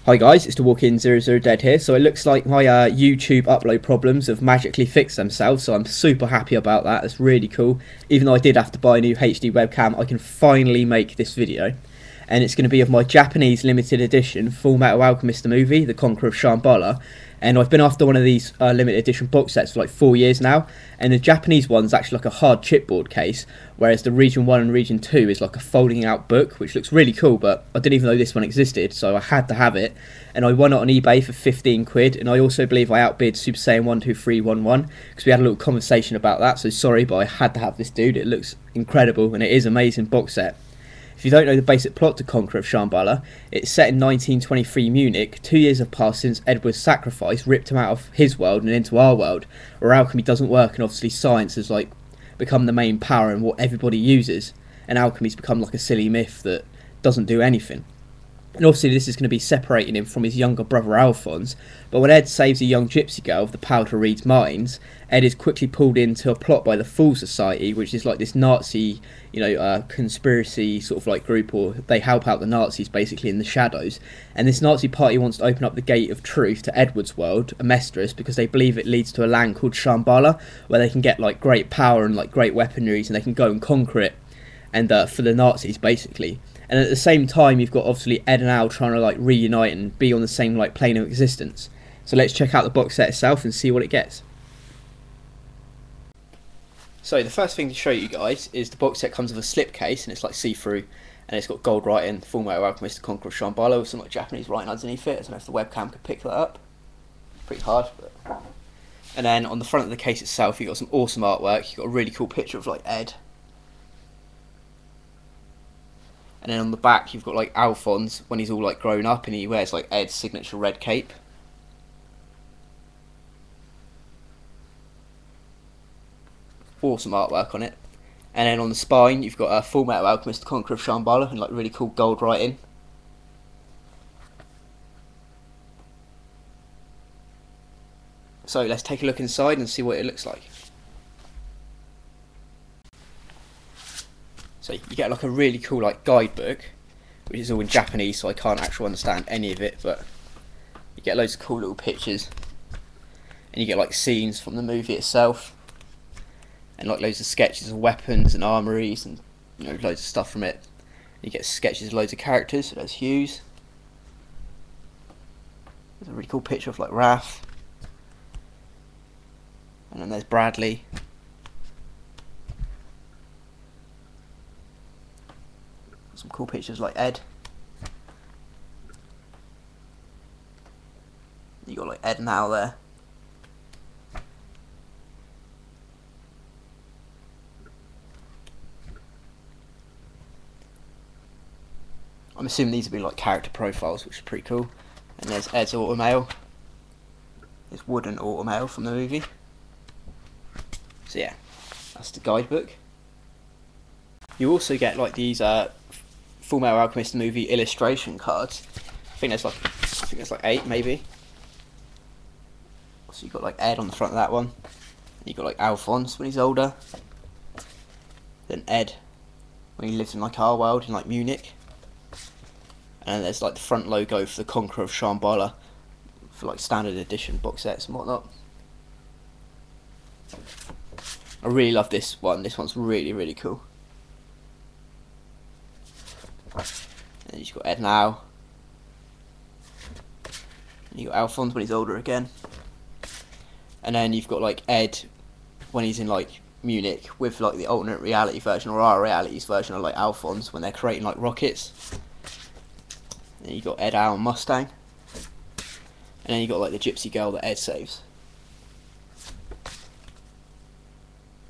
Hi guys, it's the Walk-In 00 Dead here. So it looks like my YouTube upload problems have magically fixed themselves, so I'm super happy about that. It's really cool. Even though I did have to buy a new HD webcam, I can finally make this video. And it's going to be of my Japanese limited edition Fullmetal Alchemist the movie, The Conqueror of Shamballa. And I've been after one of these limited edition box sets for like 4 years now. And the Japanese one's actually like a hard chipboard case, whereas the Region 1 and Region 2 is like a folding out book, which looks really cool, but I didn't even know this one existed, so I had to have it. And I won it on eBay for 15 quid, and I also believe I outbid Super Saiyan 12311, because we had a little conversation about that, so sorry, but I had to have this dude. It looks incredible, and it is an amazing box set. If you don't know the basic plot to Conqueror of Shamballa, it's set in 1923 Munich. 2 years have passed since Edward's sacrifice ripped him out of his world and into our world, where alchemy doesn't work, and obviously science has like become the main power and what everybody uses, and alchemy's become like a silly myth that doesn't do anything. And obviously this is going to be separating him from his younger brother Alphonse, but when Ed saves a young gypsy girl with the power to read minds, Ed is quickly pulled into a plot by the Fool Society, which is like this Nazi, conspiracy sort of like group, or they help out the Nazis basically in the shadows. And this Nazi party wants to open up the gate of truth to Edward's world, Amestris, because they believe it leads to a land called Shamballa, where they can get like great power and like great weaponries, and they can go and conquer it, and for the Nazis basically. And at the same time, you've got obviously Ed and Al trying to like reunite and be on the same like plane of existence. So let's check out the box set itself and see what it gets. So the first thing to show you guys is the box set comes with a slipcase, and it's like see-through, and it's got gold writing, Fullmetal Alchemist, The Conqueror of Shamballa, with some like Japanese writing underneath it. I don't know if the webcam could pick that up. It's pretty hard, but. And then on the front of the case itself, you've got some awesome artwork. You've got a really cool picture of like Ed. And then on the back you've got like Alphonse when he's all like grown up, and he wears like Ed's signature red cape. Awesome artwork on it. And then on the spine you've got a Fullmetal Alchemist, The Conqueror of Shamballa, and like really cool gold writing. So let's take a look inside and see what it looks like. So you get like a really cool like guidebook, which is all in Japanese, so I can't actually understand any of it, but you get loads of cool little pictures, and you get like scenes from the movie itself, and like loads of sketches of weapons and armories, and loads of stuff from it. You get sketches of loads of characters. So there's Hughes. There's a really cool picture of like Raph, and then there's Bradley. Some cool pictures like Ed. You got like Ed and Al there. I'm assuming these will be like character profiles, which is pretty cool. And there's Ed's automail. It's wooden automail from the movie. So yeah, that's the guidebook. You also get like these Fullmetal Alchemist movie illustration cards. I think there's like 8 maybe. So you've got like Ed on the front of that one. You've got like Alphonse when he's older. Then Ed when he lives in like our world in like Munich. And then there's like the front logo for the Conqueror of Shamballa for like standard edition box sets and whatnot. I really love this one. This one's really, really cool. And you've got Ed now. And you've got Alphonse when he's older again. And then you've got like Ed when he's in like Munich with like the alternate reality version, or our reality's version of like Alphonse when they're creating like rockets. And then you've got Ed, Al and Mustang. And then you've got like the gypsy girl that Ed saves.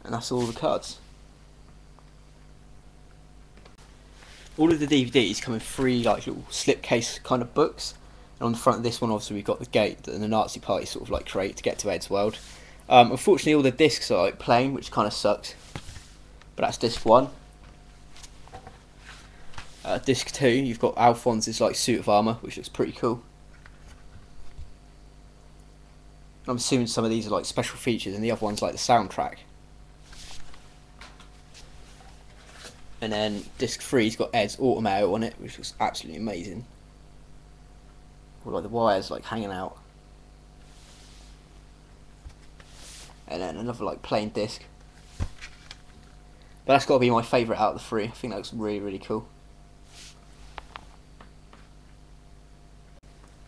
And that's all the cards. All of the DVDs come in 3 like little slipcase kind of books, and on the front of this one obviously we've got the gate that the Nazi party sort of like create to get to Ed's world. Unfortunately all the discs are like plain, which kind of sucks, but that's disc 1. Disc 2 you've got Alphonse's like suit of armour, which looks pretty cool. I'm assuming some of these are like special features and the other one's like the soundtrack. And then disc 3's got Ed's automail on it, which looks absolutely amazing. or like the wires like hanging out, and then another like plain disc. But that's got to be my favourite out of the three. I think that looks really, really cool.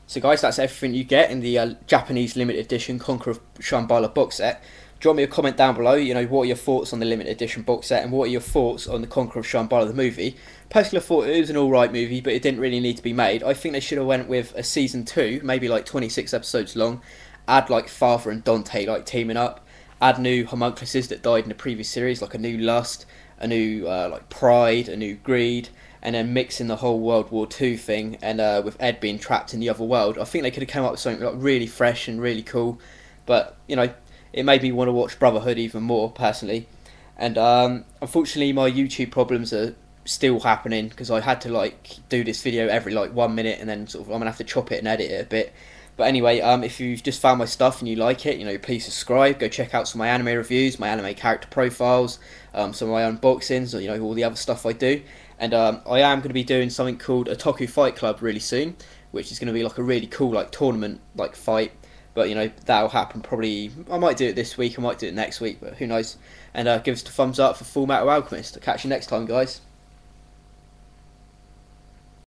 So guys, that's everything you get in the Japanese limited edition Conqueror of Shamballa box set. Drop me a comment down below, you know, what are your thoughts on the limited edition box set and what are your thoughts on the Conqueror of Shamballa the movie. Personally, I thought it was an alright movie, but it didn't really need to be made. I think they should have went with a season 2, maybe like 26 episodes long, add like Father and Dante like teaming up, add new homunculuses that died in the previous series, like a new Lust, a new like Pride, a new Greed, and then mixing the whole World War II thing, and with Ed being trapped in the other world. I think they could have come up with something like really fresh and really cool, but you know, it made me want to watch Brotherhood even more personally. And unfortunately, my YouTube problems are still happening because I had to like do this video every like 1 minute, and then sort of I'm gonna have to chop it and edit it a bit. But anyway, if you've just found my stuff and you like it, you know, please subscribe. Go check out some of my anime reviews, my anime character profiles, some of my unboxings, or you know, all the other stuff I do. And I am going to be doing something called a Otaku Fight Club really soon, which is going to be like a really cool like tournament like fight. But you know, that'll happen probably. I might do it this week, I might do it next week, but who knows. And give us a thumbs up for Fullmetal Alchemist. I'll catch you next time, guys.